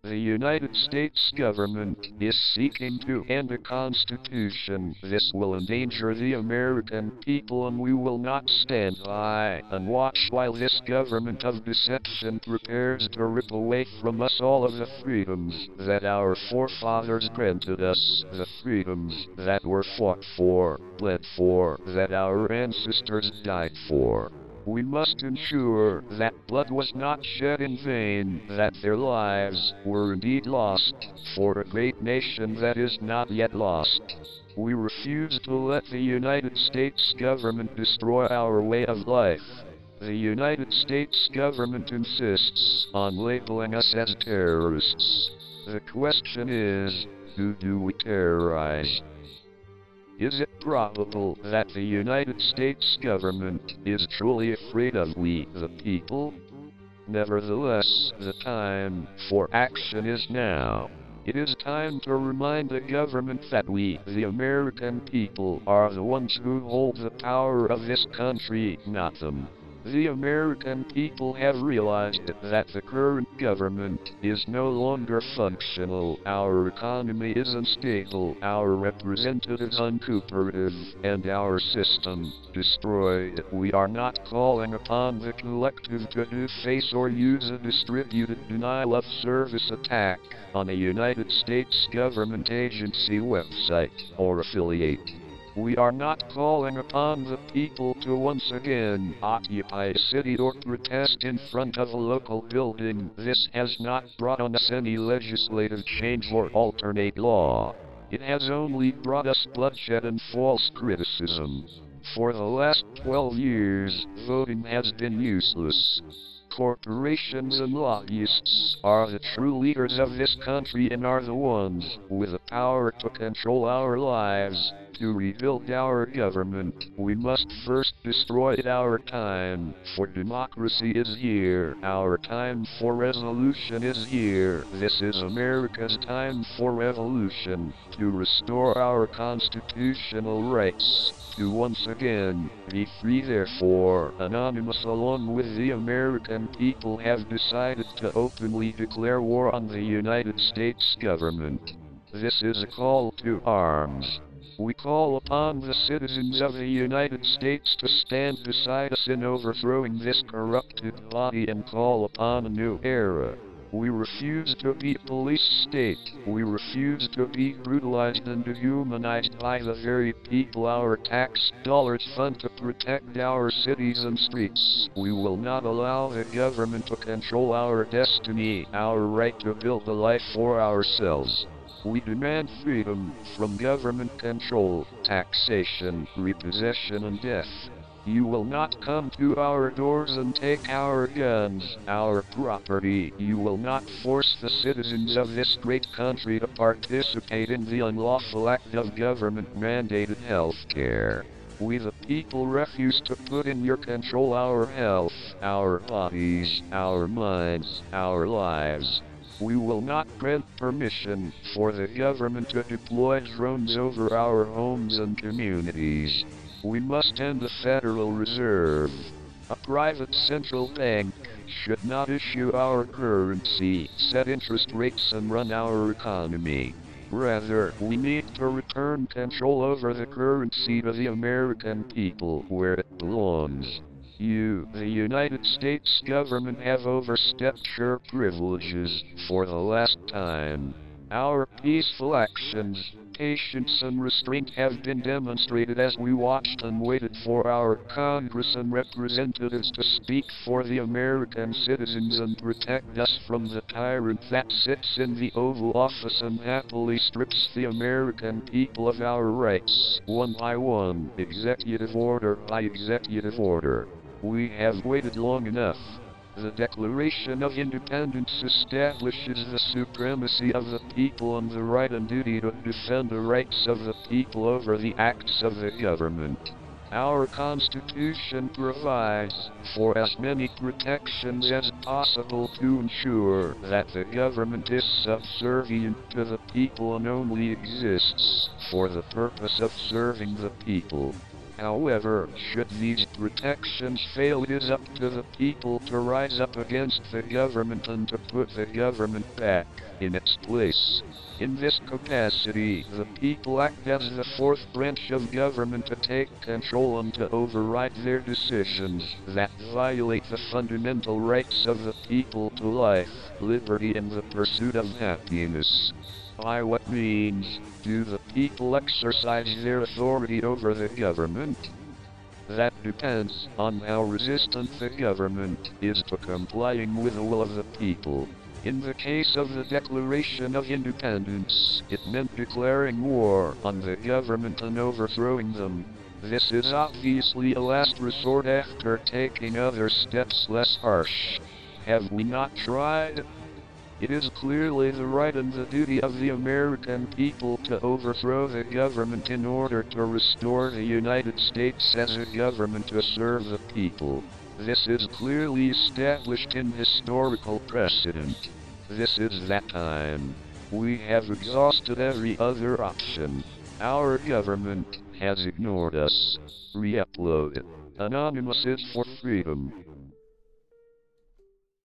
The United States government is seeking to end a constitution. This will endanger the American people, and we will not stand by and watch while this government of deception prepares to rip away from us all of the freedoms that our forefathers granted us, the freedoms that were fought for, bled for, that our ancestors died for. We must ensure that blood was not shed in vain, that their lives were indeed lost for a great nation that is not yet lost. We refuse to let the United States government destroy our way of life. The United States government insists on labeling us as terrorists. The question is, who do we terrorize? Is it probable that the United States government is truly afraid of we, the people? Nevertheless, the time for action is now. It is time to remind the government that we, the American people, are the ones who hold the power of this country, not them. The American people have realized that the current government is no longer functional, our economy is unstable, our representatives uncooperative, and our system destroyed. We are not calling upon the collective to deface or use a distributed denial of service attack on a United States government agency website or affiliate. We are not calling upon the people to once again occupy a city or protest in front of a local building. This has not brought on us any legislative change or alternate law. It has only brought us bloodshed and false criticism. For the last 12 years, voting has been useless. Corporations and lobbyists are the true leaders of this country and are the ones with the power to control our lives. To rebuild our government, we must first destroy our time, for democracy is here. Our time for resolution is here. This is America's time for revolution, to restore our constitutional rights, to once again be free. Therefore, Anonymous along with the American people have decided to openly declare war on the United States government. This is a call to arms. We call upon the citizens of the United States to stand beside us in overthrowing this corrupted body and call upon a new era. We refuse to be a police state. We refuse to be brutalized and dehumanized by the very people our tax dollars fund to protect our cities and streets. We will not allow the government to control our destiny, our right to build a life for ourselves. We demand freedom from government control, taxation, repossession, and death. You will not come to our doors and take our guns, our property. You will not force the citizens of this great country to participate in the unlawful act of government-mandated health care. We the people refuse to put in your control our health, our bodies, our minds, our lives. We will not grant permission for the government to deploy drones over our homes and communities. We must end the Federal Reserve. A private central bank should not issue our currency, set interest rates, and run our economy. Rather, we need to return control over the currency to the American people where it belongs. You, the United States government, have overstepped your privileges for the last time. Our peaceful actions, patience, and restraint have been demonstrated as we watched and waited for our Congress and representatives to speak for the American citizens and protect us from the tyrant that sits in the Oval Office and happily strips the American people of our rights, one by one, executive order by executive order. We have waited long enough. The Declaration of Independence establishes the supremacy of the people and the right and duty to defend the rights of the people over the acts of the government. Our Constitution provides for as many protections as possible to ensure that the government is subservient to the people and only exists for the purpose of serving the people. However, should these protections fail, it is up to the people to rise up against the government and to put the government back in its place. In this capacity, the people act as the fourth branch of government to take control and to override their decisions that violate the fundamental rights of the people to life, liberty, and the pursuit of happiness. By what means do the people exercise their authority over the government? That depends on how resistant the government is to complying with the will of the people. In the case of the Declaration of Independence, it meant declaring war on the government and overthrowing them. This is obviously a last resort after taking other steps less harsh. Have we not tried? It is clearly the right and the duty of the American people to overthrow the government in order to restore the United States as a government to serve the people. This is clearly established in historical precedent. This is that time. We have exhausted every other option. Our government has ignored us. Re-upload. Anonymous is for freedom.